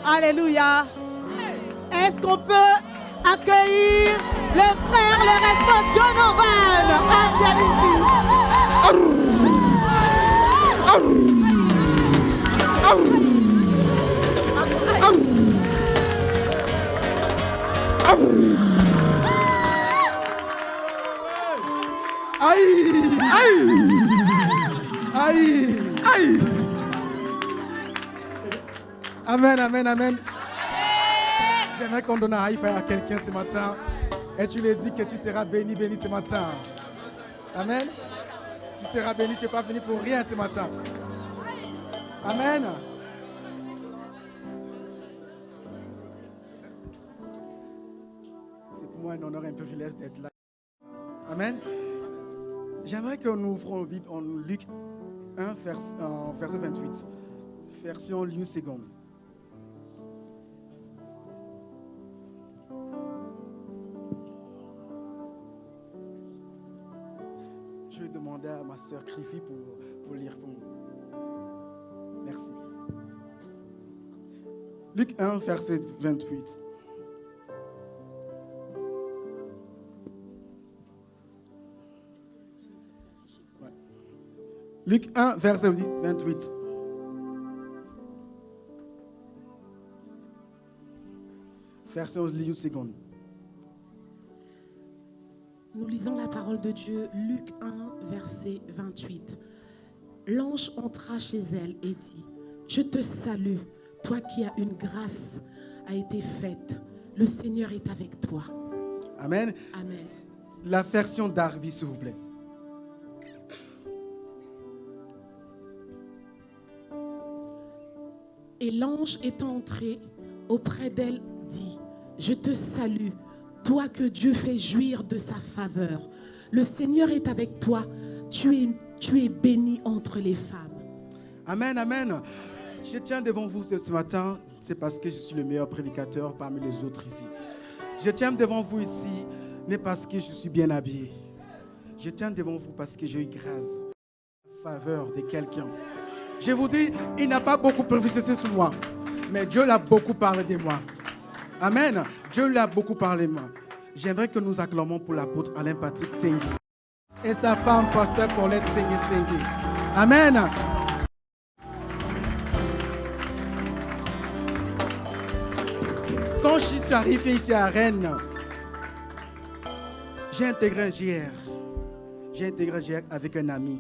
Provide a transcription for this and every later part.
Alléluia. Est-ce qu'on peut accueillir le frère, le responsable Donovan? Viens ici. Aïe! Aïe! Aïe! Aïe! Amen, amen, amen. J'aimerais qu'on donne un high five à quelqu'un ce matin. Et tu lui dis que tu seras béni, béni ce matin. Amen. Tu seras béni, tu n'es pas venu pour rien ce matin. Amen. C'est pour moi un honneur et un privilège d'être là. Amen. J'aimerais que nous ouvrions la Bible en Luc 1, verset 28. Version New Second. Je vais demander à ma sœur Krifi pour lire pour nous. Merci. Luc 1, verset 28. Ouais. Luc 1, verset 28. Version Liu Seconde. Nous lisons la parole de Dieu, Luc 1, verset 28. L'ange entra chez elle et dit, « Je te salue, toi qui as une grâce a été faite. Le Seigneur est avec toi. » Amen. Amen. La version Darby, s'il vous plaît. Et l'ange étant entré auprès d'elle dit, « Je te salue, toi que Dieu fait jouir de sa faveur. Le Seigneur est avec toi, tu es bénie entre les femmes. » Amen, amen. Je tiens devant vous ce matin, c'est parce que je suis le meilleur prédicateur parmi les autres ici. Je tiens devant vous ici, n'est parce que je suis bien habillé. Je tiens devant vous parce que j'ai eu grâce, la faveur de quelqu'un. Je vous dis, il n'a pas beaucoup prophétisé sur moi, mais Dieu l'a beaucoup parlé de moi. Amen. Dieu l'a beaucoup parlé de moi. J'aimerais que nous acclamons pour l'apôtre Alain Patrick Tsengi et sa femme, pasteur Paulette Tsengi. Amen. Quand je suis arrivé ici à Rennes, j'ai intégré un JR. J'ai intégré un JR avec un ami.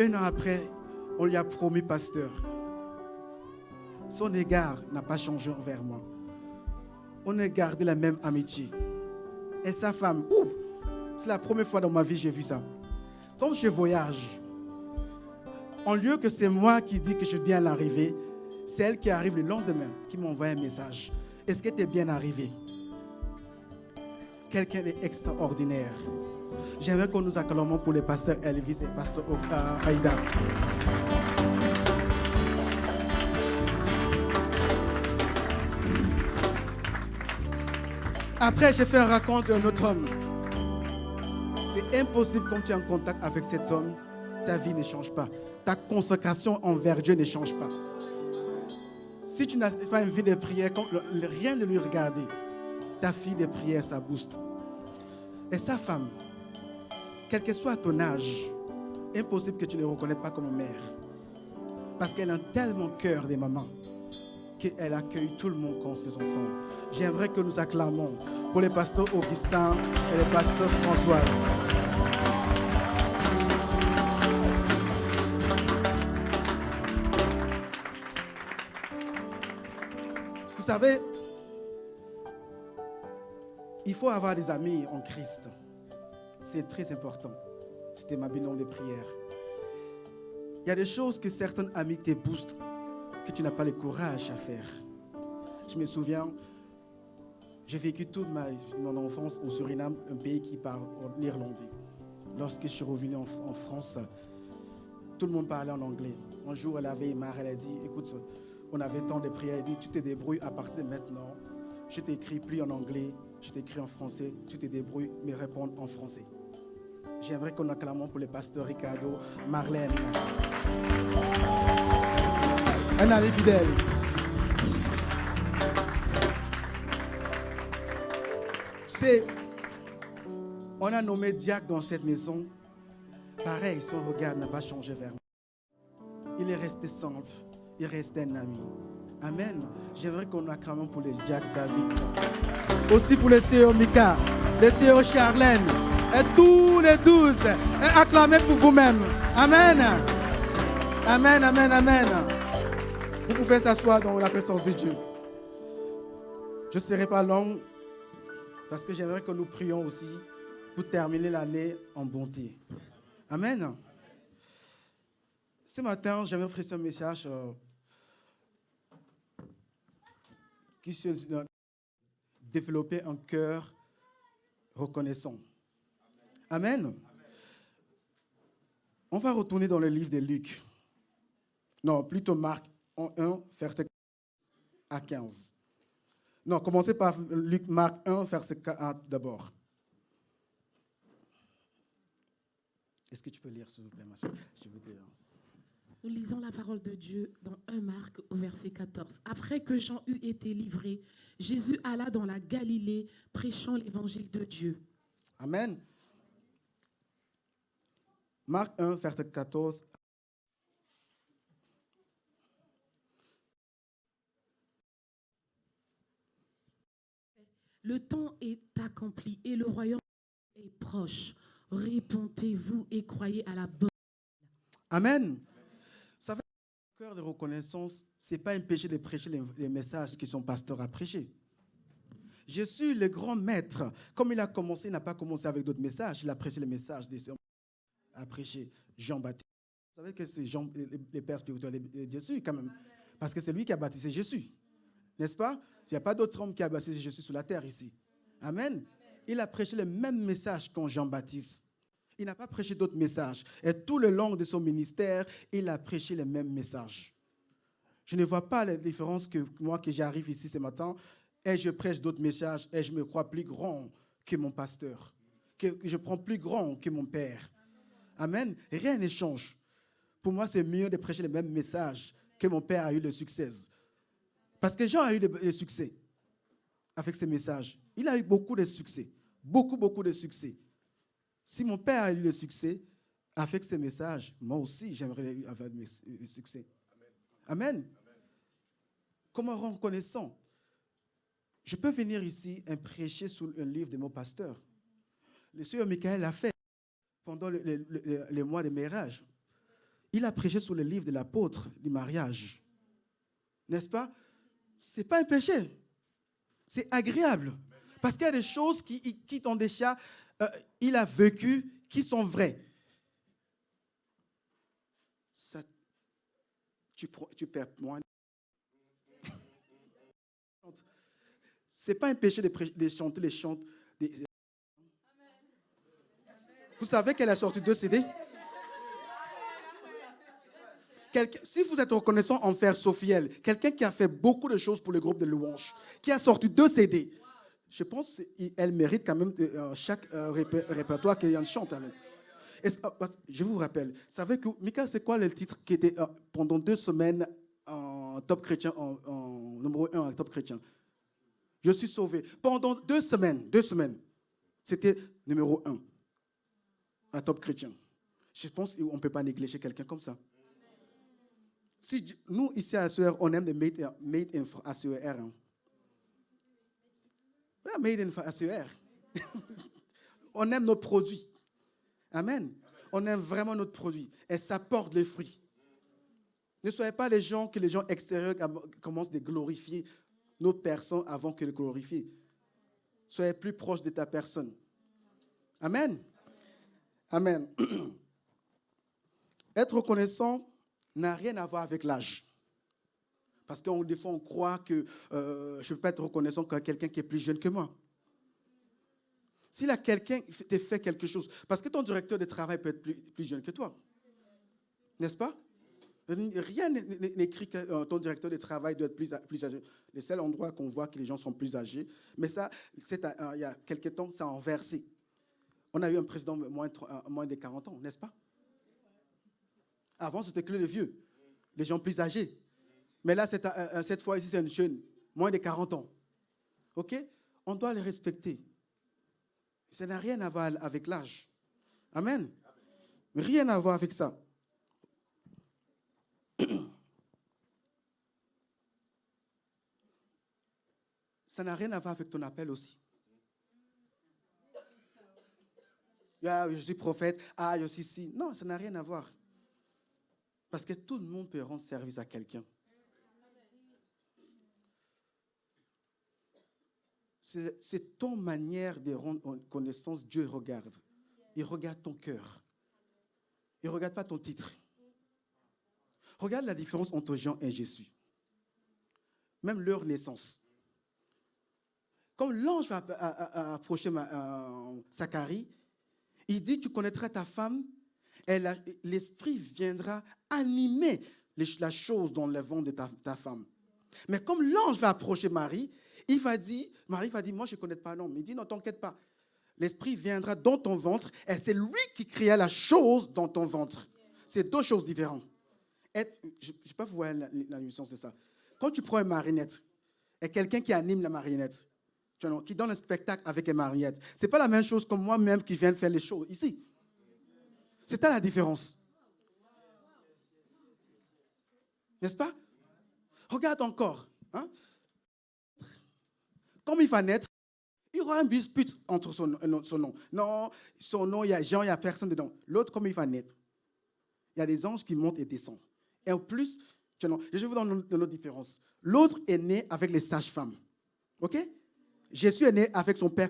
Un an après, on lui a promu pasteur. Son égard n'a pas changé envers moi. On a gardé la même amitié. Et sa femme, c'est la première fois dans ma vie que j'ai vu ça. Quand je voyage, en lieu que c'est moi qui dis que je suis bien arrivé, c'est elle qui arrive le lendemain, qui m'envoie un message. Est-ce que tu es bien arrivé? Quelqu'un d'extraordinaire. J'aimerais que nous acclamons pour les pasteurs Elvis et pasteur Aïda. Après, j'ai fait un raconte d'un autre homme. C'est impossible quand tu es en contact avec cet homme, ta vie ne change pas. Ta consécration envers Dieu ne change pas. Si tu n'as pas une vie de prière, quand rien ne lui regarder, ta vie de prière, ça booste. Et sa femme, quel que soit ton âge, impossible que tu ne le reconnaisses pas comme mère. Parce qu'elle a tellement cœur des mamans qu'elle accueille tout le monde comme ses enfants. J'aimerais que nous acclamons pour les pasteurs Augustin et les pasteurs Françoise. Vous savez, il faut avoir des amis en Christ. C'est très important. C'était ma bilan de prière. Il y a des choses que certains amis te boostent, que tu n'as pas le courage à faire. Je me souviens, j'ai vécu toute mon enfance au Suriname, un pays qui parle l'irlandais. Lorsque je suis revenu en France, tout le monde parlait en anglais. Un jour, elle avait marre, elle a dit, écoute, on avait tant de prières, elle dit, tu te débrouilles à partir de maintenant. Je t'écris plus en anglais, je t'écris en français, tu te débrouilles, mais réponds en français. J'aimerais qu'on acclamons pour le pasteur Ricardo, Marlène. Un ami fidèle. C'est, on a nommé diacre dans cette maison. Pareil, son regard n'a pas changé vers moi. Il est resté simple. Il est resté un ami. Amen. J'aimerais qu'on acclame pour les diacres David. Aussi pour les sœurs Mika, les sœurs Charlène et tous les 12. Et acclamez pour vous-même. Amen. Amen, amen, amen. Vous pouvez s'asseoir dans la présence de Dieu. Je ne serai pas long parce que j'aimerais que nous prions aussi pour terminer l'année en bonté. Amen. Ce matin, j'aimerais présenter un message qui se développer un cœur reconnaissant. Amen. On va retourner dans le livre de Luc. Non, plutôt Marc 1, verset 14 à 15. Non, commencez par Marc 1, verset 4 d'abord. Est-ce que tu peux lire, s'il vous plaît, ma soeur? Je veux dire. Nous lisons la parole de Dieu dans 1 Marc au verset 14. Après que Jean eut été livré, Jésus alla dans la Galilée prêchant l'évangile de Dieu. Amen. Marc 1, verset 14. Le temps est accompli et le royaume est proche. Répondez-vous et croyez à la bonne. Amen. Ça fait un cœur de reconnaissance, ce n'est pas un péché de prêcher les messages que son pasteur a prêchés. Jésus, le grand maître, comme il a commencé, il n'a pas commencé avec d'autres messages. Il a prêché les messages des a prêché Jean-Baptiste. Vous savez que c'est Jean, les pères spirituels de Jésus quand même. Parce que c'est lui qui a baptisé Jésus. N'est-ce pas? Il n'y a pas d'autre homme qui a baptisé Jésus sur la terre ici. Amen. Il a prêché le même message qu'en Jean-Baptiste. Il n'a pas prêché d'autres messages. Et tout le long de son ministère, il a prêché les mêmes messages. Je ne vois pas la différence que moi, que j'arrive ici ce matin, et je prêche d'autres messages, et je me crois plus grand que mon pasteur, que je prends plus grand que mon père. Amen. Rien ne change. Pour moi, c'est mieux de prêcher les mêmes messages que mon père a eu le succès. Parce que Jean a eu le succès avec ses messages. Il a eu beaucoup de succès. Beaucoup de succès. Si mon père a eu le succès avec ses messages, moi aussi, j'aimerais avoir le succès. Amen. Amen. Comment reconnaissant? Je peux venir ici et prêcher sur un livre de mon pasteur. Le Seigneur Michael l'a fait pendant les mois de mariage. Il a prêché sur le livre de l'apôtre du mariage. N'est-ce pas? Ce n'est pas un péché. C'est agréable. Parce qu'il y a des choses qui ont déjà, il a vécu, qui sont vraies. Ça, tu perds moins. Ce n'est pas un péché de chanter les chants. Vous savez qu'elle a sorti 2 CD? Si vous êtes reconnaissant envers Sophiel, quelqu'un qui a fait beaucoup de choses pour le groupe de louanges, qui a sorti 2 CD, je pense qu'elle mérite quand même chaque répertoire qu'elle chante. Je vous rappelle, vous savez que Mika, c'est quoi le titre qui était pendant 2 semaines en top chrétien, en numéro 1 en top chrétien? Je suis sauvé. Pendant 2 semaines, c'était numéro 1 en top chrétien. Je pense qu'on ne peut pas négliger quelqu'un comme ça. Si nous, ici à ACER, on aime les made in ACER. Hein. Made in ACER. On aime nos produits. Amen. On aime vraiment notre produit. Et ça porte les fruits. Ne soyez pas les gens que les gens extérieurs commencent à glorifier nos personnes avant que de glorifier. Soyez plus proche de ta personne. Amen. Amen. Être reconnaissant n'a rien à voir avec l'âge. Parce que des fois, on croit que je ne peux pas être reconnaissant qu'à quelqu'un qui est plus jeune que moi. S'il a quelqu'un qui t'a fait quelque chose, parce que ton directeur de travail peut être plus jeune que toi. N'est-ce pas? Rien n'écrit que ton directeur de travail doit être plus âgé. Le seul endroit qu'on voit que les gens sont plus âgés, mais ça, il y a quelques temps, ça a inversé. On a eu un président moins de 40 ans, n'est-ce pas? Avant, c'était que les vieux, les gens plus âgés. Mais là, cette fois ici, c'est une jeune, moins de 40 ans. OK? On doit les respecter. Ça n'a rien à voir avec l'âge. Amen. Rien à voir avec ça. Ça n'a rien à voir avec ton appel aussi. Ah, je suis prophète, ah, je suis ci. Non, ça n'a rien à voir. Parce que tout le monde peut rendre service à quelqu'un. C'est ton manière de rendre connaissance. Dieu regarde. Il regarde ton cœur. Il ne regarde pas ton titre. Regarde la différence entre Jean et Jésus. Même leur naissance. Quand l'ange va approcher Zacharie, il dit, tu connaîtras ta femme et l'esprit viendra animer la chose dans le ventre de ta femme. Mais comme l'ange va approcher Marie va dire, moi je ne connais pas l'homme. Il dit, non, t'inquiète pas. L'esprit viendra dans ton ventre et c'est lui qui créa la chose dans ton ventre. C'est deux choses différentes. Je ne sais pas vous voyez la nuance de ça. Quand tu prends une marionnette et quelqu'un qui anime la marionnette, qui donne un spectacle avec une marionnette, ce n'est pas la même chose que moi-même qui viens de faire les choses ici. C'est ça la différence. N'est-ce pas? Regarde encore. Hein? Comme il va naître, il y aura un dispute entre son nom. Non, son nom, il y a Jean, il n'y a personne dedans. L'autre, comme il va naître, il y a des anges qui montent et descendent. Et en plus, je vais vous donner une autre différence. L'autre est né avec les sages-femmes. OK? Jésus est né avec son père.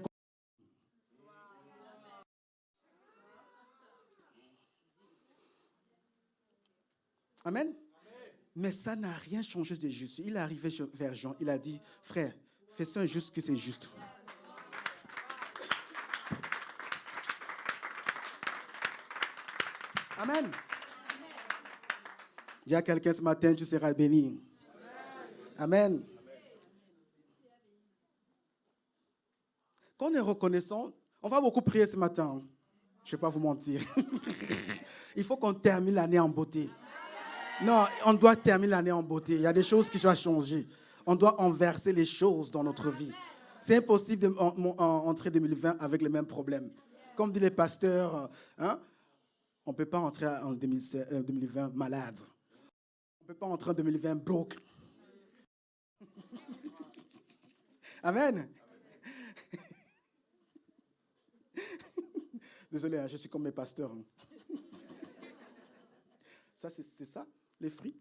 Amen. Mais ça n'a rien changé de Jésus. Il est arrivé vers Jean. Il a dit, frère, fais ça juste que c'est juste. Amen. Dis à quelqu'un ce matin, tu seras béni. Amen. Quand on est reconnaissant, on va beaucoup prier ce matin. Je ne vais pas vous mentir. Il faut qu'on termine l'année en beauté. Non, on doit terminer l'année en beauté. Il y a des choses qui doivent changer. On doit inverser les choses dans notre vie. C'est impossible d'entrer 2020 avec les mêmes problèmes. Comme disent les pasteurs, hein, on ne peut pas entrer en 2020 malade. On ne peut pas entrer en 2020 broke. Amen. Désolé, je suis comme mes pasteurs. Ça, c'est ça, les fruits.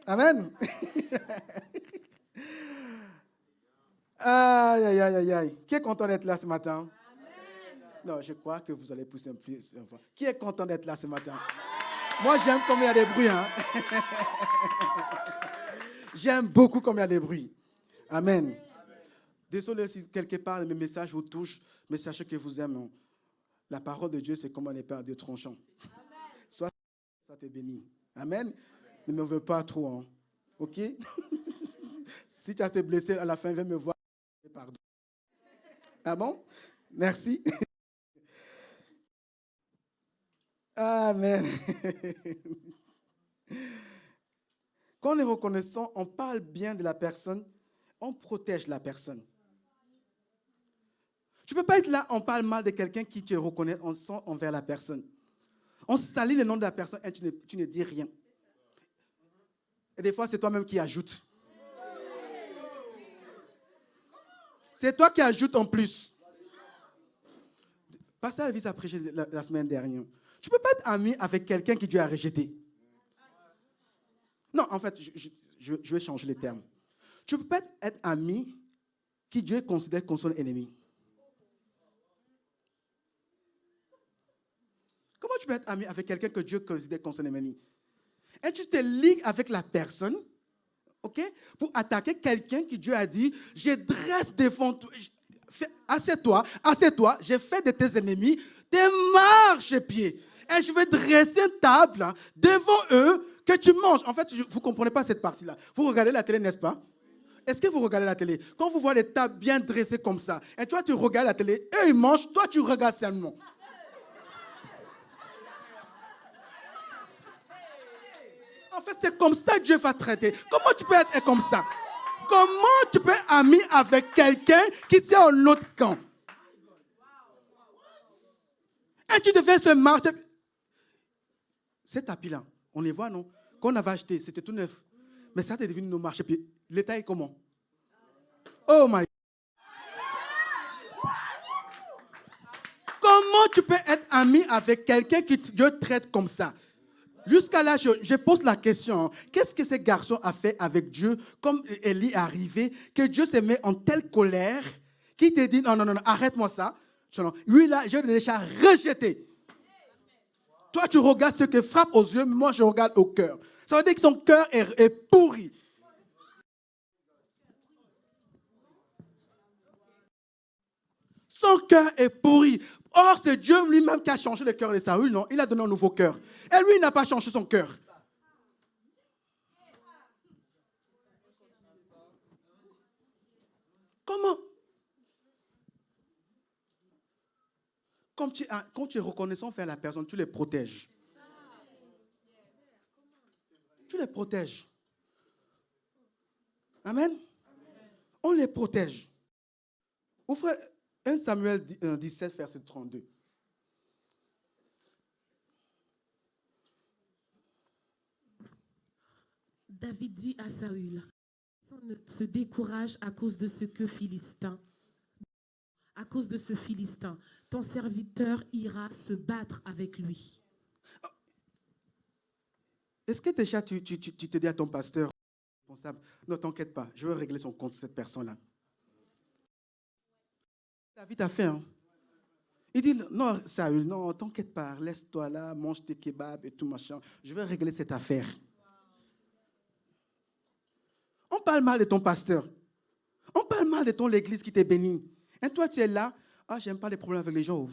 Amen. Aïe, aïe, aïe, aïe. Qui est content d'être là ce matin? Amen. Non, je crois que vous allez pousser un peu. Qui est content d'être là ce matin? Amen. Moi, j'aime comme il y a des bruits. Hein? J'aime beaucoup comme il y a des bruits. Amen. Désolé si quelque part mes messages vous touchent, mais sachez que vous aimez. La parole de Dieu, c'est comme un épée à deux tranchants. Soit ça t'est béni. Amen. Ne me veux pas trop. Hein. OK? Si tu as été blessé à la fin, viens me voir. Pardon. Ah bon? Merci. Amen. Quand on est reconnaissant, on parle bien de la personne, on protège la personne. Tu ne peux pas être là, on parle mal de quelqu'un qui te reconnaît, on sent envers la personne. On salit le nom de la personne et tu ne dis rien. Et des fois, c'est toi-même qui ajoutes. C'est toi qui ajoutes en plus. Pasteur Elvis a prêché la semaine dernière. Tu ne peux pas être ami avec quelqu'un qui Dieu a rejeté. Non, en fait, je vais changer les termes. Tu ne peux pas être ami qui Dieu considère comme son ennemi. Comment tu peux être ami avec quelqu'un que Dieu considère comme son ennemi? Et tu te ligues avec la personne, ok, pour attaquer quelqu'un qui Dieu a dit, je dresse devant toi, assieds-toi, j'ai fait de tes ennemis des marchepieds. Et je vais dresser une table devant eux que tu manges. En fait, vous ne comprenez pas cette partie-là. Vous regardez la télé, n'est-ce pas? Est-ce que vous regardez la télé? Quand vous voyez les tables bien dressées comme ça, et toi tu regardes la télé, eux ils mangent, toi tu regardes seulement. En fait, c'est comme ça que Dieu va traiter. Comment tu peux être comme ça? Comment tu peux être ami avec quelqu'un qui tient en autre camp? Et tu deviens ce marché. Ces tapis-là, on les voit, non? Qu'on avait acheté, c'était tout neuf. Mais ça, t'es devenu nos marchés. Puis l'état est comment? Oh my. Comment tu peux être ami avec quelqu'un qui Dieu traite comme ça? Jusqu'à là, je pose la question. Qu'est-ce que ce garçon a fait avec Dieu, comme Élie est arrivé, que Dieu se met en telle colère, qu'il te dit, non, non, non, arrête-moi ça. Lui, là, je l'ai déjà rejeté. Toi, tu regardes ce que frappe aux yeux, mais moi, je regarde au cœur. Ça veut dire que son cœur est pourri. Son cœur est pourri. Or, c'est Dieu lui-même qui a changé le cœur de Saül, non? Il a donné un nouveau cœur. Et lui, il n'a pas changé son cœur. Comment? Quand tu es reconnaissant envers la personne, tu les protèges. Tu les protèges. Amen? On les protège. Ouvrez 1 Samuel 17, verset 32. David dit à Saül, ne se décourage à cause de ce Philistin. À cause de ce Philistin, ton serviteur ira se battre avec lui. Est-ce que déjà tu te dis à ton pasteur responsable, ne t'inquiète pas, je vais régler son compte, cette personne-là. David a fait, hein? Il dit, non, Saül, non, t'inquiète pas, laisse-toi là, mange tes kebabs et tout machin, je vais régler cette affaire. On parle mal de ton pasteur. On parle mal de ton l'église qui t'est bénie. Et toi, tu es là, ah, j'aime pas les problèmes avec les gens.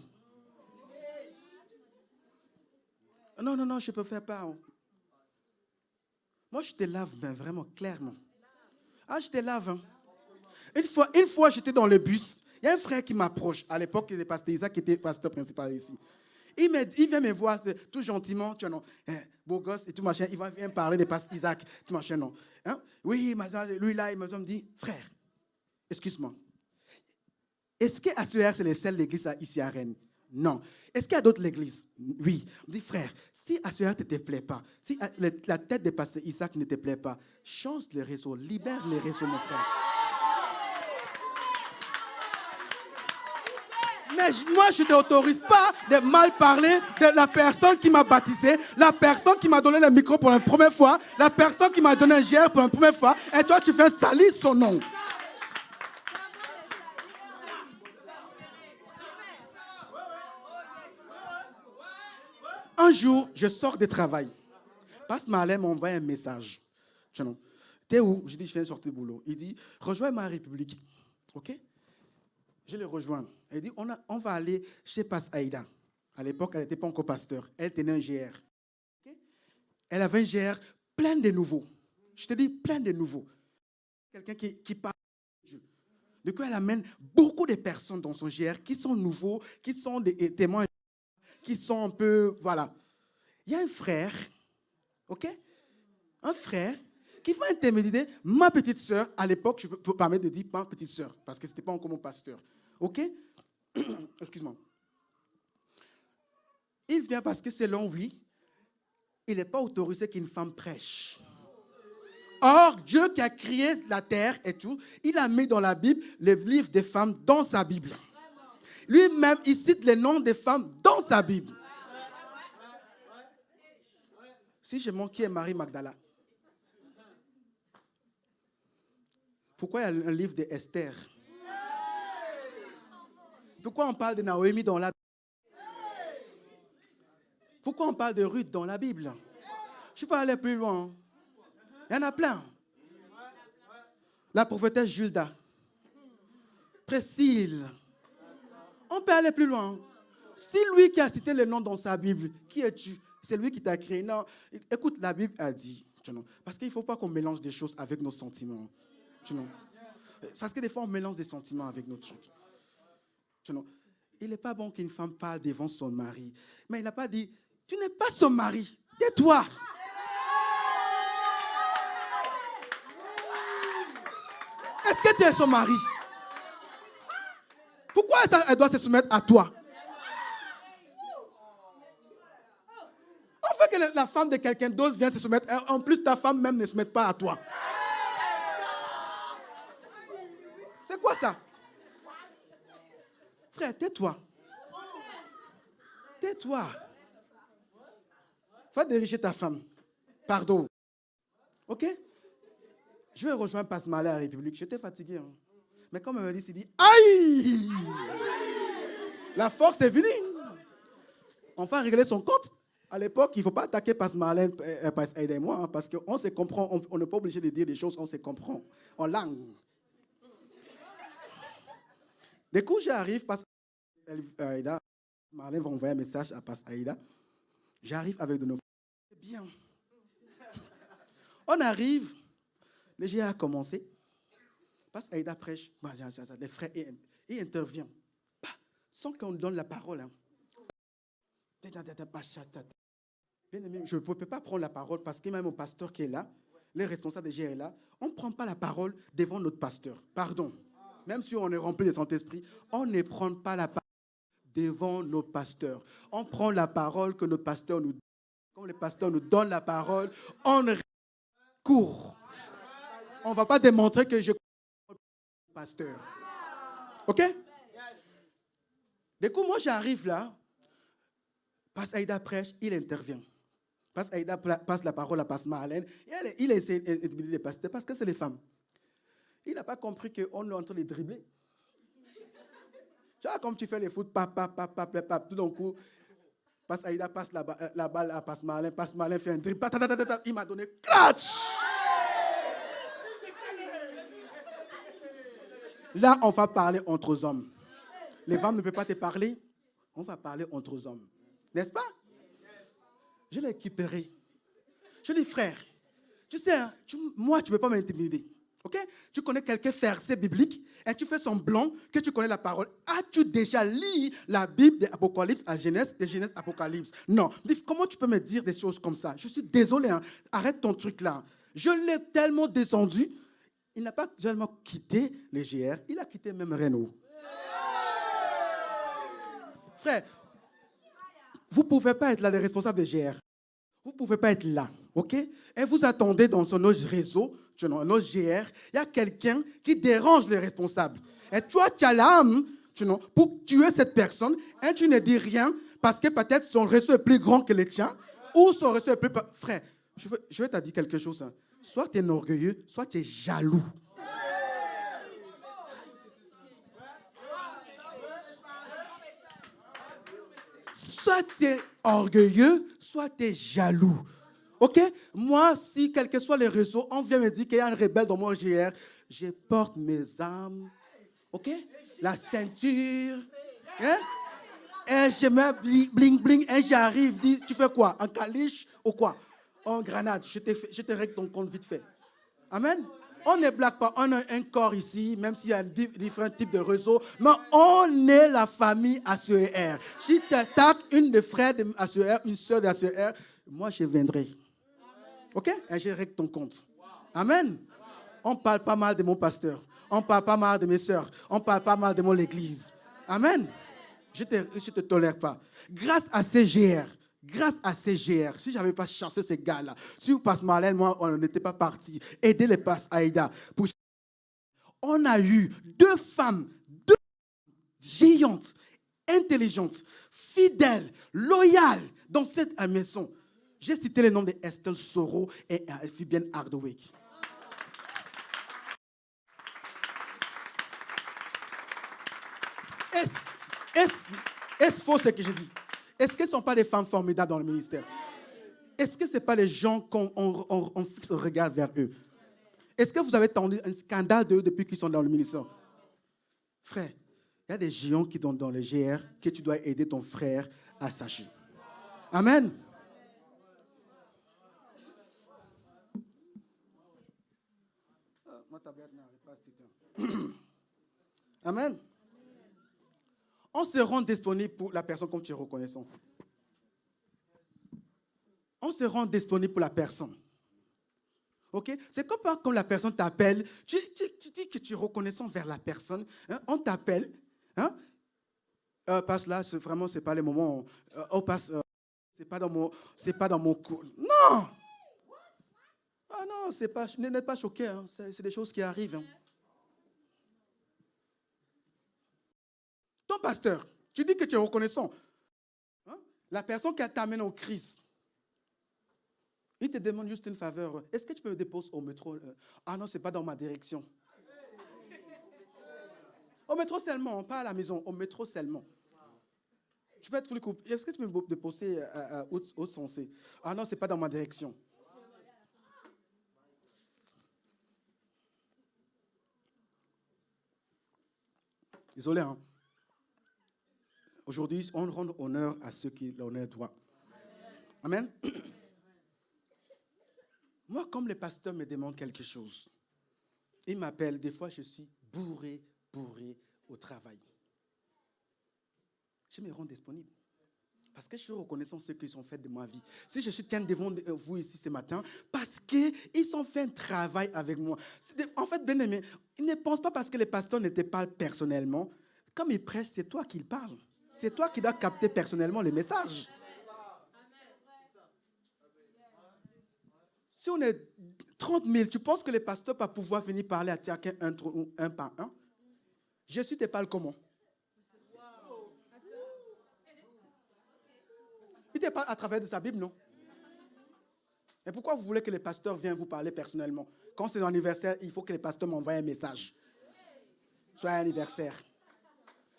Non, non, non, je ne peux faire pas. Moi, je te lave, ben, vraiment, clairement. Ah, je te lave. Hein. Une fois, j'étais dans le bus. Il y a un frère qui m'approche. À l'époque, il était pasteur Isaac qui était pasteur principal ici. Il vient me voir tout gentiment. Tu vois, non, beau gosse et tout machin. Il vient me parler de pasteur Isaac, tout machin, non. Hein? Oui, lui là, il me dit, frère, excuse-moi. Est-ce qu'à ce c'est la seule église ici à Rennes? Non. Est-ce qu'il y a d'autres églises? Oui. On dit, frère, si ACR ne te plaît pas, si la tête de pasteur Isaac ne te plaît pas, change les réseaux, libère les réseaux, mon frère. Mais moi, je ne t'autorise pas de mal parler de la personne qui m'a baptisé, la personne qui m'a donné le micro pour la première fois, la personne qui m'a donné un GR pour la première fois, et toi, tu fais salir son nom. Un jour, je sors de travail. Passe Marlène m'a envoyé un message. T'es où? Je dis, je viens de sortir du boulot. Il dit, rejoins ma République. OK? Je le rejoins. Il dit, on va aller chez Passe Aïda. À l'époque, elle n'était pas encore pasteur. Elle tenait un GR. Okay? Elle avait un GR plein de nouveaux. Je te dis, plein de nouveaux. Quelqu'un qui parle de Dieu. Du coup, elle amène beaucoup de personnes dans son GR qui sont nouveaux, qui sont des témoins, qui sont un peu, voilà. Il y a un frère, OK? Un frère qui va intermédier ma petite sœur. À l'époque, je peux permettre de dire ma petite sœur, parce que ce n'était pas encore mon pasteur. OK? Excuse-moi. Il vient parce que selon lui, il n'est pas autorisé qu'une femme prêche. Or, Dieu qui a créé la terre et tout, il a mis dans la Bible les livres des femmes dans sa Bible. Lui-même, il cite les noms des femmes dans sa Bible. Si je montre qui est Marie Magdala, pourquoi il y a un livre d'Esther? Pourquoi on parle de Naomi dans la Bible? Pourquoi on parle de Ruth dans la Bible? Je peux aller plus loin. Il y en a plein. La prophétesse Julda, Priscille. On peut aller plus loin. Si lui qui a cité le nom dans sa Bible, qui es-tu? C'est lui qui t'a créé. Non, écoute, la Bible a dit, parce qu'il ne faut pas qu'on mélange des choses avec nos sentiments. Parce que des fois, on mélange des sentiments avec nos trucs. Il n'est pas bon qu'une femme parle devant son mari. Mais il n'a pas dit, tu n'es pas son mari. Tais-toi. Est-ce que tu es son mari? Pourquoi elle doit se soumettre à toi? que la femme de quelqu'un d'autre vient se soumettre. En plus, ta femme même ne se met pas à toi. C'est quoi ça? Frère, tais-toi. Tais-toi. Va diriger ta femme. Pardon. OK? Je vais rejoindre Passemalé à la République. J'étais fatigué. Hein. Mais comme elle me dit, il dit, aïe! La force est venue. On va régler son compte. À l'époque, il ne faut pas attaquer Passemalé, Aïda et moi, hein, parce qu'on se comprend. On n'est pas obligé de dire des choses, on se comprend. En langue. Du coup, j'arrive, parce que Aïda, Marlène va envoyer un message à Passemalé Aïda. J'arrive avec de nos... C'est bien. On arrive, le GA a commencé. Parce qu'Aïda prêche, les frères, il intervient. Sans qu'on donne la parole. Hein. Bien aimé, je ne peux pas prendre la parole parce qu'il y a même mon pasteur qui est là, les responsables de GA est là. On ne prend pas la parole devant notre pasteur. Pardon. Même si on est rempli de Saint-Esprit, on ne prend pas la parole devant nos pasteurs. On prend la parole que notre pasteur nous donne. Quand le pasteur nous donne la parole, on court. On ne va pas démontrer que je connais le pasteur. OK? Du coup, moi, j'arrive là. Pasteur Aïda prêche, il intervient. Pasteur Aïda passe la parole à Pasteur Marlène. Il essaie d'intimider les pasteurs parce que c'est les femmes. Il n'a pas compris qu'on est en train de dribbler. Tu vois, comme tu fais les foot, tout d'un coup, Pasteur Aïda passe la balle à Pasteur Marlène fait un dribble. Il m'a donné cratch. Là, on va parler entre hommes. Les femmes ne peuvent pas te parler. On va parler entre hommes. N'est-ce pas? Je l'ai récupéré. Je dis, frère, tu sais, moi, tu ne peux pas m'intimider. OK? Tu connais quelques versets bibliques et tu fais semblant que tu connais la parole. As-tu déjà lu la Bible d'Apocalypse à Genèse, de Genèse à Apocalypse? Non. Comment tu peux me dire des choses comme ça? Je suis désolé. Hein. Arrête ton truc là. Je l'ai tellement descendu. Il n'a pas seulement quitté les GR, il a quitté même Renault. Frère, vous ne pouvez pas être là, les responsables des GR. Vous ne pouvez pas être là, OK? Et vous attendez dans notre réseau, notre GR, il y a quelqu'un qui dérange les responsables. Et toi, tu as l'âme pour tuer cette personne et tu ne dis rien parce que peut-être son réseau est plus grand que le tien ou son réseau est plus... Frère, je vais te dire quelque chose. Hein. Soit tu es orgueilleux, soit tu es jaloux. Soit tu es orgueilleux, soit tu es jaloux. OK? Moi, si quel que soit les réseaux, on vient me dire qu'il y a un rebelle dans mon GR, je porte mes armes. OK? La ceinture. Hein? Et je mets bling bling et j'arrive, dis, tu fais quoi? En caliche ou quoi? En grenade. Je te règle ton compte vite fait. Amen? On ne blague pas, on a un corps ici, même s'il y a différents types de réseaux, mais on est la famille ACER. Si tu attaques une des frères de ACER, une soeur de ACER, moi je viendrai. OK? Et je règle ton compte. Amen? On parle pas mal de mon pasteur, on parle pas mal de mes soeurs, on parle pas mal de mon église. Amen? Je te tolère pas. Grâce à CGR, si je n'avais pas chassé ces gars-là, si vous passez Marlène, moi, on n'était pas partis, aider les passes Aïda. On a eu deux femmes géantes, intelligentes, fidèles, loyales dans cette maison. J'ai cité les noms d'Estelle Soro et Fabienne Hardwick. Est-ce faux ce que je dis? Est-ce que ce ne sont pas des femmes formidables dans le ministère? Est-ce que ce ne sont pas les gens qu'on fixe le regard vers eux? Est-ce que vous avez entendu un scandale d'eux depuis qu'ils sont dans le ministère? Frère, il y a des géants qui sont dans le GR que tu dois aider ton frère à s'agir. Amen. Amen. On se rend disponible pour la personne comme tu es reconnaissant. On se rend disponible pour la personne. OK? C'est comme quand la personne t'appelle, tu dis que tu es reconnaissant vers la personne. Hein? On t'appelle. Hein? Passe là, vraiment, ce n'est pas le moment. On passe c'est pas dans mon cours. Non! Ah non, n'êtes pas choqués, hein. C'est des choses qui arrivent. Hein. Ton pasteur, tu dis que tu es reconnaissant. Hein? La personne qui t'amène au Christ, il te demande juste une faveur. Est-ce que tu peux me déposer au métro? Ah non, ce n'est pas dans ma direction. Au métro seulement, pas à la maison, au métro seulement. Tu peux être plus coupé. Est-ce que tu peux me déposer au sensé? Ah non, ce n'est pas dans ma direction. Désolé, hein. Aujourd'hui, on rend honneur à ceux qui l'honneur doit. Amen. Moi, comme le pasteur me demande quelque chose, il m'appelle, des fois je suis bourré au travail. Je me rends disponible. Parce que je suis reconnaissant de ce qu'ils ont fait de ma vie. Si je tiens devant vous ici ce matin, parce qu'ils ont fait un travail avec moi. En fait, bien aimé, ils ne pensent pas parce que les pasteurs ne te parlent personnellement. Comme ils prêchent, c'est toi qui parles. C'est toi qui dois capter personnellement les messages. Si on est 30 000, tu penses que les pasteurs vont pouvoir venir parler à chacun un par un? Jésus te parle comment? Il te parle à travers de sa Bible, non? Et pourquoi vous voulez que les pasteurs viennent vous parler personnellement? Quand c'est l'anniversaire, il faut que les pasteurs m'envoient un message. Soit un anniversaire.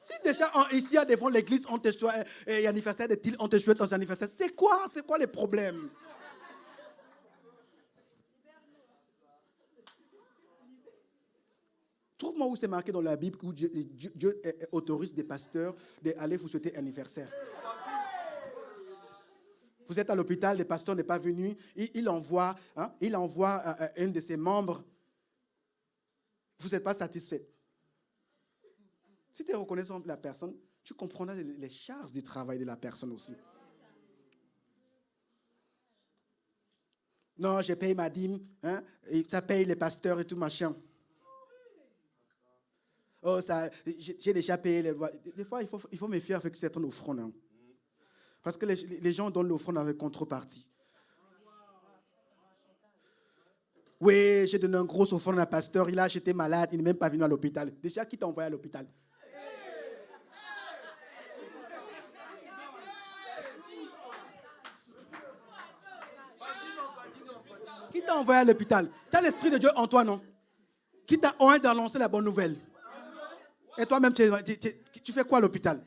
Si déjà ici devant l'église, on te souhaite un anniversaire de on te souhaite ton anniversaire, c'est quoi les problèmes? Trouve-moi où c'est marqué dans la Bible où Dieu autorise des pasteurs d'aller vous souhaiter un anniversaire. Vous êtes à l'hôpital, le pasteur n'est pas venu, il envoie un de ses membres. Vous n'êtes pas satisfait. Si tu es reconnaissant de la personne, tu comprendras les charges du travail de la personne aussi. Non, j'ai payé ma dîme, hein, et ça paye les pasteurs et tout machin. Oh, j'ai déjà payé les voix. Des fois, il faut me fier avec certaines offrandes. Hein. Parce que les gens donnent l'offrande avec contrepartie. Oui, j'ai donné un gros offrande à un pasteur, il a acheté malade, il n'est même pas venu à l'hôpital. Déjà, qui t'a envoyé à l'hôpital? Qui t'a envoyé à l'hôpital? Tu as l'Esprit de Dieu en toi, non? Qui t'a envoyé d'annoncer la bonne nouvelle? Et toi-même, tu fais quoi à l'hôpital?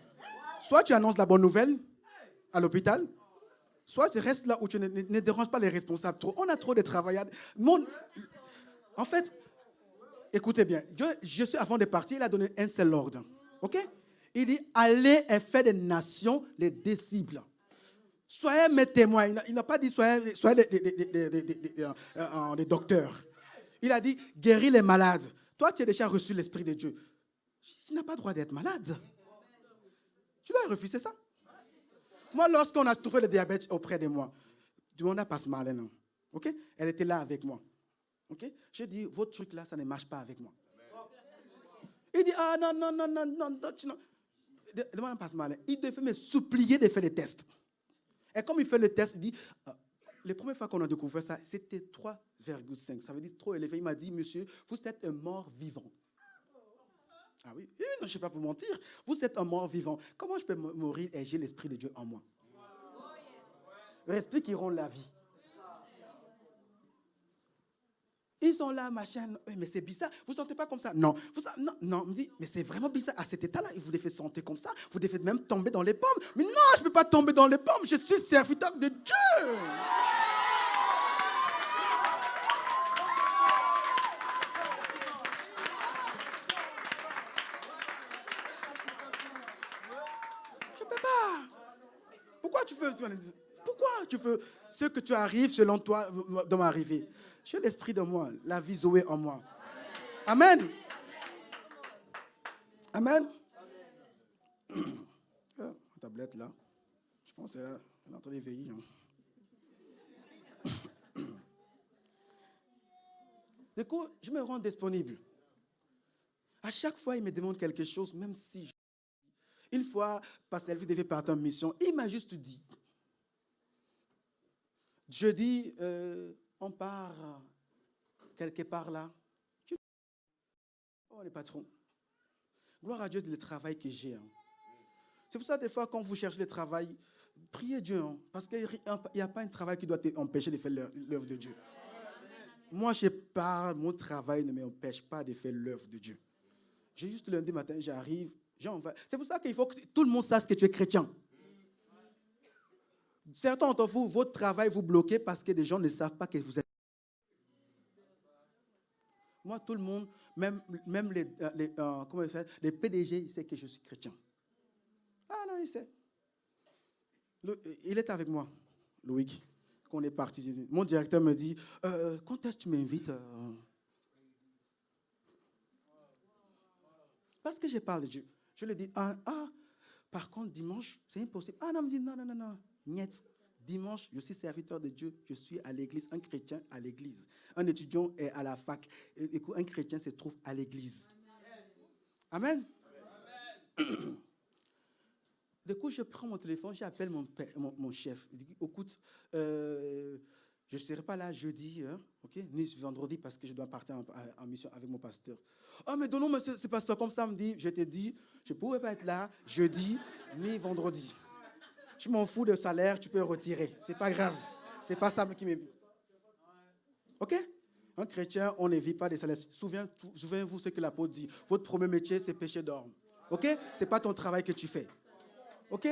Soit tu annonces la bonne nouvelle à l'hôpital, soit tu restes là où tu ne déranges pas les responsables trop. On a trop de travail. En fait, écoutez bien, Dieu, avant de partir, il a donné un seul ordre. OK? Il dit, allez et faites des nations les disciples. Soyez mes témoins. Il n'a pas dit soyez des docteurs. Il a dit, guéris les malades. Toi, tu as déjà reçu l'Esprit de Dieu. Tu n'as pas le droit d'être malade. Tu dois refuser ça. Moi, lorsqu'on a trouvé le diabète auprès de moi, on a passé Marlène. OK? Elle était là avec moi. OK? J'ai dit, votre truc là, ça ne marche pas avec moi. Il dit, ah non. Demande à Pasteur Marlène. Il devait me supplier de faire les tests. Et comme il fait le test, il dit, la première fois qu'on a découvert ça, c'était 3,5. Ça veut dire trop élevé. Il m'a dit, monsieur, vous êtes un mort vivant. Ah oui, non, je ne sais pas pour mentir. Vous êtes un mort vivant. Comment je peux mourir et j'ai l'Esprit de Dieu en moi? L'Esprit qui rend la vie. Ils sont là, machin. Mais c'est bizarre. Vous ne sentez pas comme ça? Non. Non, me dit, mais c'est vraiment bizarre. À cet état-là, vous devez sentir comme ça. Vous devez même tomber dans les pommes. Mais non, je ne peux pas tomber dans les pommes. Je suis serviteur de Dieu. Je ne peux pas. Pourquoi tu veux ce que tu arrives selon toi de m'arriver? J'ai l'Esprit de moi, la vie Zoé en moi. Amen. Amen. Ma tablette là, je pense qu'elle est en train d'éveiller. Du coup, je me rends disponible. À chaque fois, il me demande quelque chose, même si une fois, Pasteur Elvis devait partir en mission, il m'a juste dit, Jeudi, on part quelque part là. Oh, les patrons. Gloire à Dieu le travail que j'ai. Hein. C'est pour ça, des fois, quand vous cherchez le travail, priez Dieu. Hein, parce qu'il n'y a pas un travail qui doit t'empêcher de faire l'œuvre de Dieu. Moi, je parle, mon travail ne m'empêche pas de faire l'œuvre de Dieu. J'ai juste lundi matin, j'arrive. C'est pour ça qu'il faut que tout le monde sache que tu es chrétien. Certains d'entre vous, votre travail vous bloquez parce que les gens ne savent pas que vous êtes. Moi, tout le monde, même les PDG, ils savent que je suis chrétien. Ah non, il sait. Il est avec moi, Loïc, quand on est parti. Mon directeur me dit, quand est-ce que tu m'invites Parce que je parle de Dieu. Je lui dis, par contre, dimanche, c'est impossible. Ah non, il me dit, non. Niet. Dimanche, je suis serviteur de Dieu, je suis à l'église, un chrétien à l'église. Un étudiant est à la fac, et un chrétien se trouve à l'église. Amen. Du coup, je prends mon téléphone, j'appelle mon chef. Il dit, écoute, je ne serai pas là jeudi, hein, okay, ni vendredi, parce que je dois partir en mission avec mon pasteur. Oh, mais donne-moi ce pasteur comme ça, me dit, je te dis, je ne pourrai pas être là jeudi, ni vendredi. Je m'en fous de salaire, tu peux retirer. Ce n'est pas grave. Ce n'est pas ça qui me... OK? Un chrétien, on ne vit pas des salaires. Souvenez-vous ce que l'apôtre dit. Votre premier métier, c'est pécher d'orme. OK? Ce n'est pas ton travail que tu fais. OK?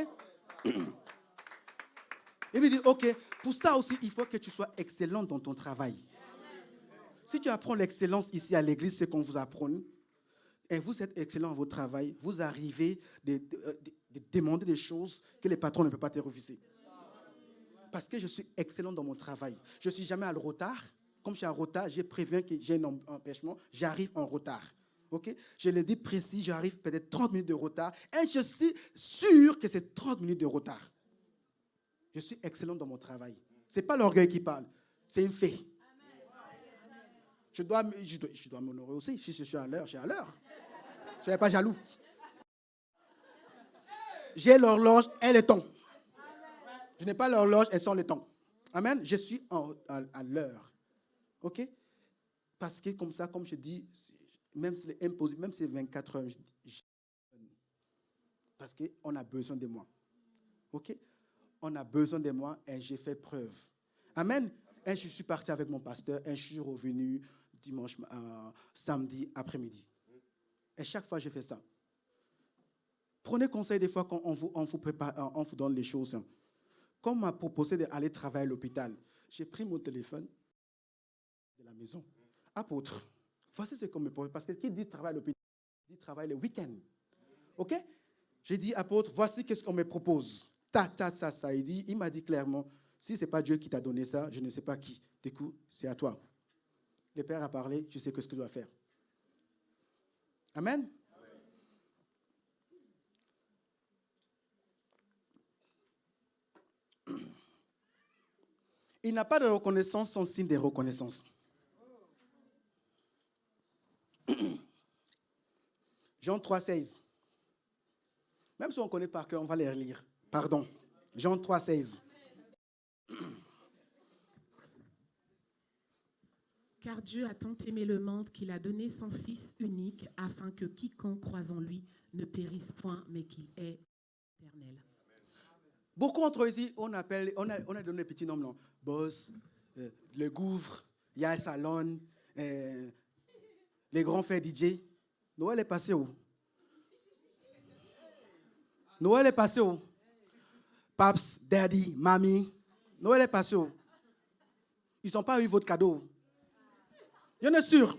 Il me dit, OK, pour ça aussi, il faut que tu sois excellent dans ton travail. Si tu apprends l'excellence ici à l'église, c'est qu'on vous apprend, et vous êtes excellent dans votre travail, vous arrivez de demander des choses que les patrons ne peuvent pas te refuser. Parce que je suis excellent dans mon travail. Je ne suis jamais à le retard. Comme je suis en retard, je préviens que j'ai un empêchement, j'arrive en retard. Okay? Je le dis précis, j'arrive peut-être 30 minutes de retard, et je suis sûr que c'est 30 minutes de retard. Je suis excellent dans mon travail. Ce n'est pas l'orgueil qui parle, c'est une fait. Je dois m'honorer aussi. Si je suis à l'heure, je suis à l'heure. Ne soyez pas jaloux. J'ai l'horloge et le temps. Je n'ai pas l'horloge et sans le temps. Amen. Je suis à l'heure. OK? Parce que comme ça, comme je dis, même si c'est impossible, même si c'est 24 heures, parce qu'on a besoin de moi. OK? On a besoin de moi et j'ai fait preuve. Amen. Et je suis parti avec mon pasteur et je suis revenu dimanche, samedi après-midi. Et chaque fois, je fais ça. Prenez conseil des fois quand on vous prépare, on vous donne les choses. Quand on m'a proposé d'aller travailler à l'hôpital, j'ai pris mon téléphone de la maison. Apôtre, voici ce qu'on me propose. Parce que qui dit travail à l'hôpital, dit travail le week-end. OK? J'ai dit, apôtre, voici ce qu'on me propose. Ça. Il m'a dit clairement, si ce n'est pas Dieu qui t'a donné ça, je ne sais pas qui. Du coup, c'est à toi. Le Père a parlé, je sais ce que je dois faire. Amen. Il n'a pas de reconnaissance sans signe de reconnaissance. Jean 3,16. Même si on connaît par cœur, on va les relire. Pardon. Jean 3,16. Car Dieu a tant aimé le monde qu'il a donné son Fils unique afin que quiconque croise en lui ne périsse point, mais qu'il ait éternel. Beaucoup d'entre eux ici, on a donné des petits noms, non? Boss, le gouffre, Yaya Salon, les grands frères DJ. Noël est passé où? Noël est passé où? Paps, Daddy, Mamie. Noël est passé où? Ils n'ont pas eu votre cadeau. J'en ai sûr.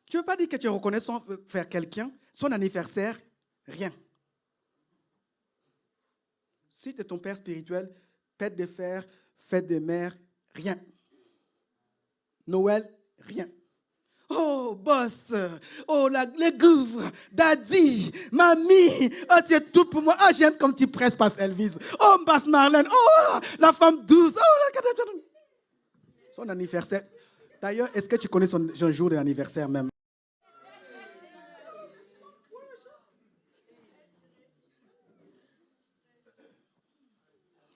Tu ne veux pas dire que tu reconnais son faire quelqu'un, son anniversaire, rien. Si tu es ton père spirituel, fête de fer, fête de mère, rien. Noël, rien. Oh, boss, oh, les gouffres, daddy, mamie, oh, tu es tout pour moi. Oh, j'aime comme tu presses, passe Elvis. Oh, basse Marlène, oh, la femme douce. Oh, son anniversaire. D'ailleurs, est-ce que tu connais son jour d'anniversaire même?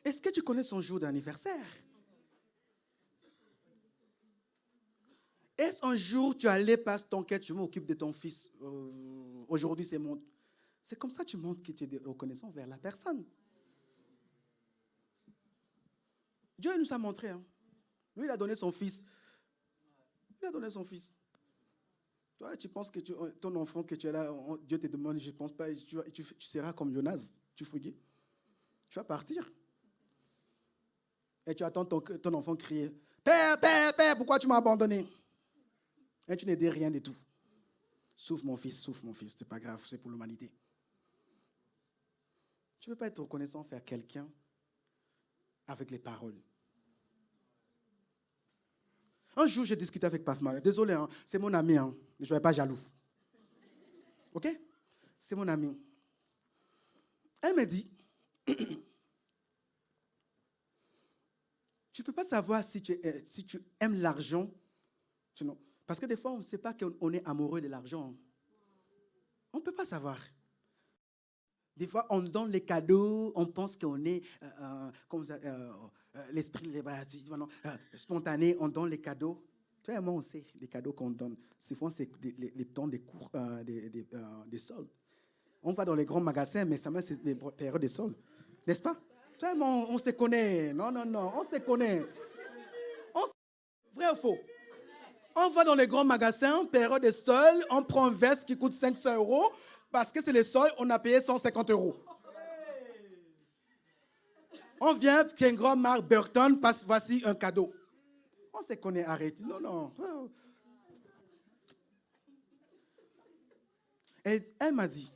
Est-ce que tu connais son jour d'anniversaire? Est-ce un jour tu allais passer ton quête, je m'occupe de ton fils. Aujourd'hui, c'est mon... C'est comme ça que tu montres que tu es reconnaissant vers la personne. Dieu il nous a montré. Hein. Lui, il a donné son fils. Il a donné son fils. Toi, tu penses que ton enfant que tu es là, Dieu te demande, je ne pense pas, tu seras comme Jonas, tu fouilles. Tu vas partir. Et tu attends ton enfant crier, Père, Père, Père, pourquoi tu m'as abandonné? Et tu n'as dit rien du tout. Souffle mon fils, c'est pas grave, c'est pour l'humanité. Tu ne peux pas être reconnaissant envers quelqu'un avec les paroles. Un jour, j'ai discuté avec Pascal. Désolé, hein, c'est mon ami, hein, je ne sois pas jaloux. OK? C'est mon ami. Elle m'a dit, tu ne peux pas savoir si tu aimes l'argent. Parce que des fois, on ne sait pas qu'on est amoureux de l'argent. On ne peut pas savoir. Des fois, on donne les cadeaux, on pense qu'on est l'esprit spontané, on donne les cadeaux. Toi et moi, on sait les cadeaux qu'on donne. Souvent, c'est les temps des cours, des soldes. On va dans les grands magasins, mais ça c'est des périodes de soldes. N'est-ce pas? Toi et moi, on se connaît. Non, on se connaît. Vrai ou faux? On va dans les grands magasins, période de soldes, on prend un veste qui coûte 500 €. Parce que c'est les soldes, on a payé 150 €. On vient, c'est une grande marque, Burton, voici un cadeau. On se connaît, arrête. Non. Et elle m'a dit,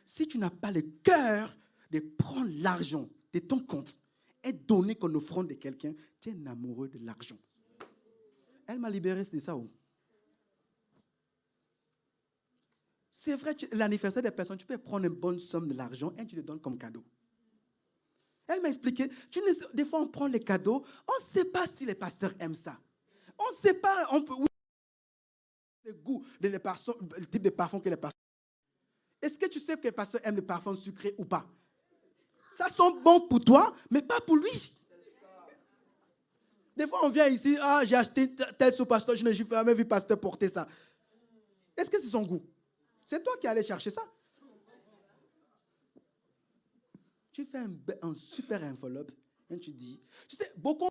si tu n'as pas le cœur de prendre l'argent de ton compte et donner comme offrande de quelqu'un, tu es un amoureux de l'argent. Elle m'a libéré de ça. C'est vrai, l'anniversaire des personnes, tu peux prendre une bonne somme de l'argent et tu le donnes comme cadeau. Elle m'a expliqué, des fois on prend les cadeaux, on ne sait pas si les pasteurs aiment ça. On ne sait pas, le goût, le type de parfum que les pasteurs aiment. Est-ce que tu sais que les pasteurs aiment les parfums sucrés ou pas? Ça sent bon pour toi, mais pas pour lui. Des fois on vient ici, j'ai acheté tel sous pasteur, je n'ai jamais vu pasteur porter ça. Est-ce que c'est son goût? C'est toi qui allais chercher ça. Tu fais un super enveloppe et tu dis, tu sais, beaucoup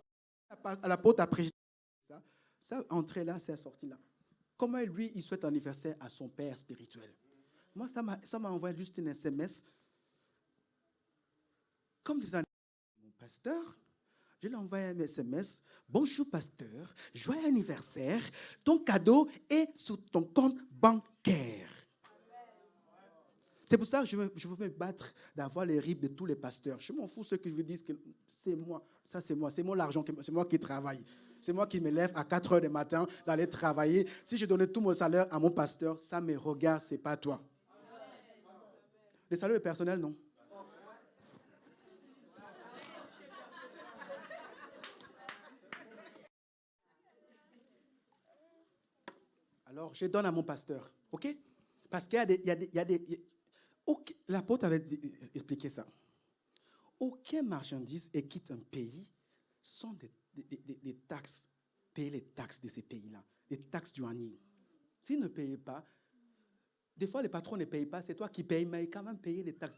à la porte après ça entrée là, c'est sorti là. Comment lui, il souhaite anniversaire à son père spirituel. Moi, ça m'a envoyé juste une SMS. Comme des anniversaires de mon pasteur, je lui ai envoyé un SMS. Bonjour pasteur, joyeux anniversaire. Ton cadeau est sur ton compte bancaire. C'est pour ça que je veux me battre d'avoir les ribes de tous les pasteurs. Je m'en fous ceux qui me disent que c'est moi, ça c'est moi, c'est mon argent, c'est moi qui travaille. C'est moi qui me lève à 4 heures du matin d'aller travailler. Si je donnais tout mon salaire à mon pasteur, ça me regarde, ce n'est pas toi. Le salaire personnel, non. Alors, je donne à mon pasteur, ok? Parce qu'il y a des l'apôtre avait expliqué ça. Aucune marchandise et quitte un pays sans des taxes, payer les taxes de ces pays-là, les taxes douanières. S'ils ne payent pas, des fois les patrons ne payent pas, c'est toi qui payes, mais quand même payer les taxes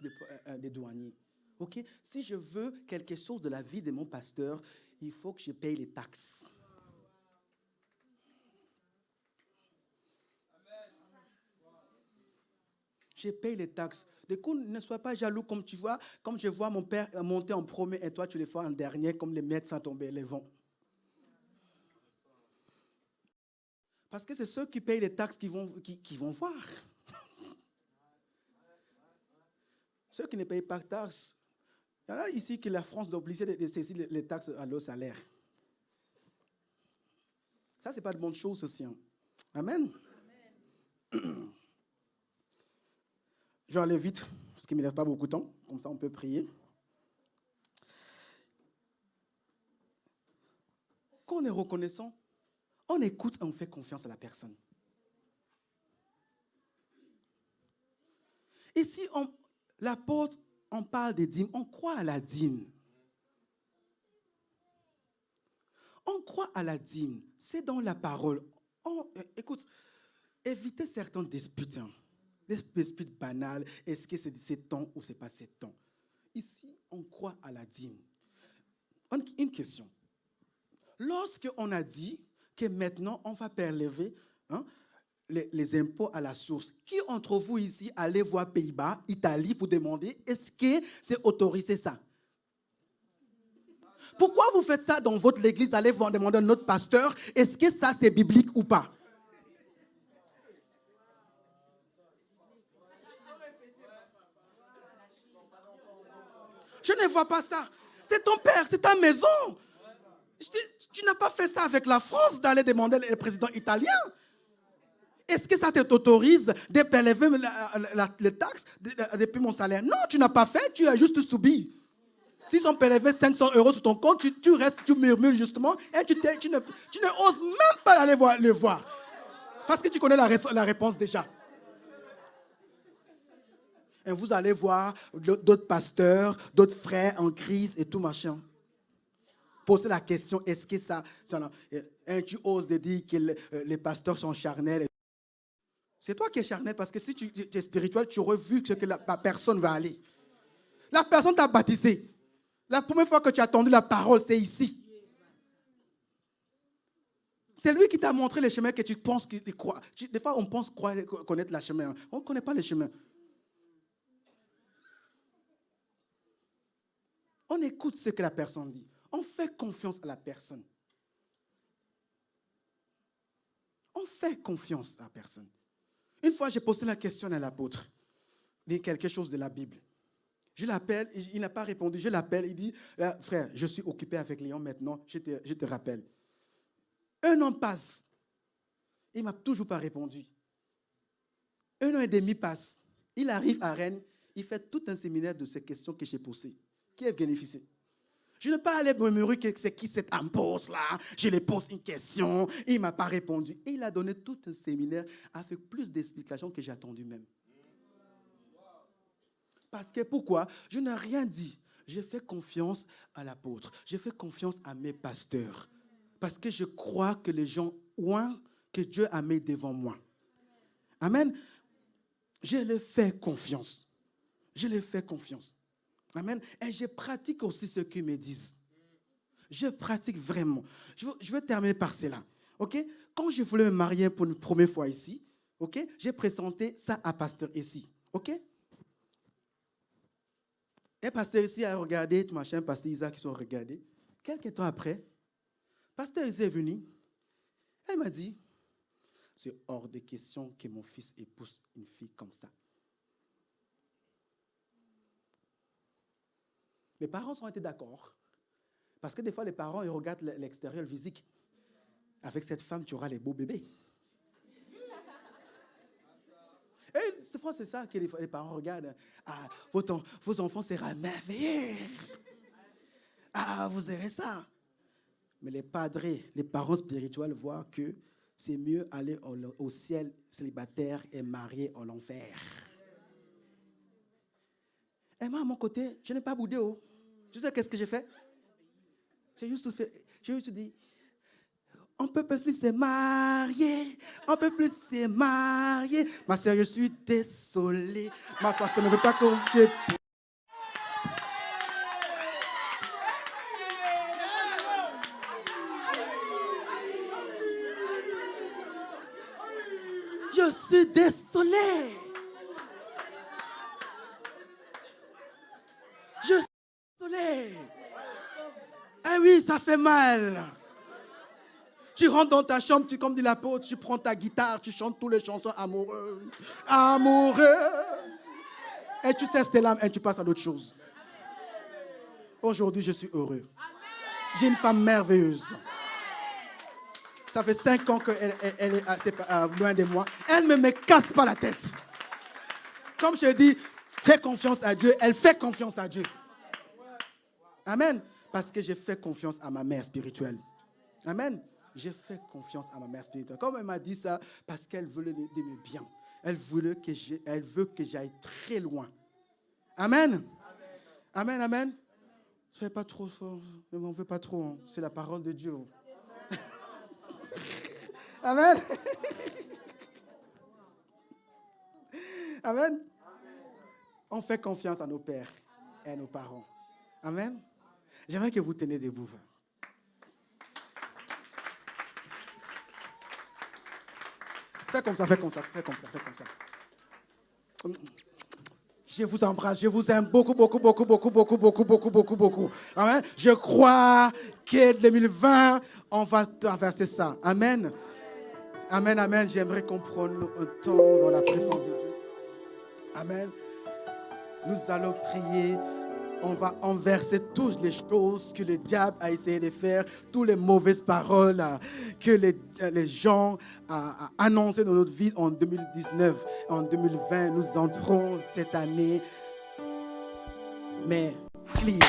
des douaniers. Okay? Si je veux quelque chose de la vie de mon pasteur, il faut que je paye les taxes. Je paye les taxes. Du coup, ne sois pas jaloux comme tu vois, comme je vois mon père monter en premier et toi tu le fais en dernier, comme les maîtres sont tombés les vents. Parce que c'est ceux qui payent les taxes qui vont voir. Ceux qui ne payent pas de taxes, il y en a ici que la France doit obliger de saisir les taxes à leur salaire. Ça, ce n'est pas de bonne chose aussi. Hein. Amen. Je vais aller vite, parce qu'il ne me laisse pas beaucoup de temps. Comme ça, on peut prier. Quand on est reconnaissant, on écoute et on fait confiance à la personne. Ici, l'apôtre, on parle des dîmes, on croit à la dîme. On croit à la dîme. C'est dans la parole. Écoute, évitez certains disputes. Les disputes banales. Est-ce que c'est 7 ans ou ce n'est pas 7 ans? Ici, on croit à la dîme. Une question. Lorsqu'on a dit que maintenant, on va prélever les impôts à la source, qui entre vous ici allez voir Pays-Bas, Italie, pour demander est-ce que c'est autorisé ça? Pourquoi vous faites ça dans votre église? Allez vous demander à notre pasteur, est-ce que ça c'est biblique ou pas? Je ne vois pas ça. C'est ton père, c'est ta maison. Tu n'as pas fait ça avec la France d'aller demander le président italien. Est-ce que ça t'autorise de prélever les taxes depuis mon salaire? Non, tu n'as pas fait, tu as juste subi. S'ils ont prélevé 500 € sur ton compte, tu restes, tu murmures justement et tu ne oses même pas aller le voir. Parce que tu connais la réponse déjà. Et vous allez voir d'autres pasteurs, d'autres frères en crise et tout machin. Posez la question, est-ce que ça et tu oses de dire que les pasteurs sont charnels. C'est toi qui es charnel parce que si tu es spirituel, tu aurais vu que la personne va aller. La personne t'a baptisé. La première fois que tu as entendu la parole, c'est ici. C'est lui qui t'a montré les chemins que tu penses qu'il croit. Des fois, on pense connaître le chemin. On ne connaît pas les chemins. On écoute ce que la personne dit. On fait confiance à la personne. On fait confiance à la personne. Une fois, j'ai posé la question à l'apôtre. Il dit quelque chose de la Bible. Je l'appelle, il n'a pas répondu. Je l'appelle, il dit, frère, je suis occupé avec Léon maintenant, je te rappelle. 1 an passe. Il ne m'a toujours pas répondu. 1 an et demi passe. Il arrive à Rennes, il fait tout un séminaire de ces questions que j'ai posées. Qui est bénéficié? Je ne vais pas aller murmurer que c'est qui cet impose-là. Je lui pose une question, il ne m'a pas répondu. Et il a donné tout un séminaire avec plus d'explications que j'ai attendu même. Parce que pourquoi? Je n'ai rien dit. J'ai fait confiance à l'apôtre. J'ai fait confiance à mes pasteurs. Parce que je crois que les gens ont que Dieu a mis devant moi. Amen. Je leur fais confiance. Je leur fais confiance. Amen. Et je pratique aussi ce qu'ils me disent. Je pratique vraiment. Je vais terminer par cela. OK? Quand je voulais me marier pour une première fois ici, OK? J'ai présenté ça à pasteur ici. OK? Et pasteur ici a regardé, tout machin, pasteur Isaac qui sont regardés. Quelques temps après, pasteur ici est venu. Elle m'a dit, c'est hors de question que mon fils épouse une fille comme ça. Mes parents ont été d'accord. Parce que des fois, les parents, ils regardent l'extérieur, le physique. Avec cette femme, tu auras les beaux bébés. Et cette fois, c'est ça que les parents regardent. Ah, vos enfants seront merveilleux. Ah, vous aurez ça. Mais les padres, les parents spirituels voient que c'est mieux aller au ciel célibataire et marié en enfer. Et moi, à mon côté, je n'ai pas boudé. Tu sais qu'est-ce que j'ai fait? J'ai juste dit, on ne peut plus se marier. On ne peut plus se marier. Ma soeur, je suis désolée. Ma pasteur ne veut pas que je... Je suis désolée. Je suis désolée. Ah oui, ça fait mal. Tu rentres dans ta chambre, comme dit l'apôtre, tu prends ta guitare, tu chantes toutes les chansons amoureuses. Amoureux. Et tu cesses tes larmes et tu passes à d'autres choses. Aujourd'hui, je suis heureux. J'ai une femme merveilleuse. Ça fait 5 ans qu'elle est loin de moi. Elle ne me casse pas la tête. Comme je dis, fais confiance à Dieu. Elle fait confiance à Dieu. Amen. Parce que j'ai fait confiance à ma mère spirituelle. Amen. J'ai fait confiance à ma mère spirituelle. Comme elle m'a dit ça, parce qu'elle voulait de mes bien. Elle veut que j'aille très loin. Amen. Amen, amen. Soyez pas trop fort. Ne m'en veux pas trop. Hein. C'est la parole de Dieu. Amen. Amen. On fait confiance à nos pères et à nos parents. Amen. J'aimerais que vous teniez debout. Fais comme ça, fais comme ça, fais comme ça, fais comme ça. Je vous embrasse, je vous aime beaucoup, beaucoup, beaucoup, beaucoup, beaucoup, beaucoup, beaucoup, beaucoup, beaucoup. Amen. Je crois que 2020, on va traverser ça. Amen. Amen, amen. J'aimerais qu'on prenne un temps dans la présence de Dieu. Amen. Nous allons prier. On va enverser toutes les choses que le diable a essayé de faire, toutes les mauvaises paroles que les gens ont annoncées dans notre vie en 2019, en 2020. Nous entrons cette année, mais clean.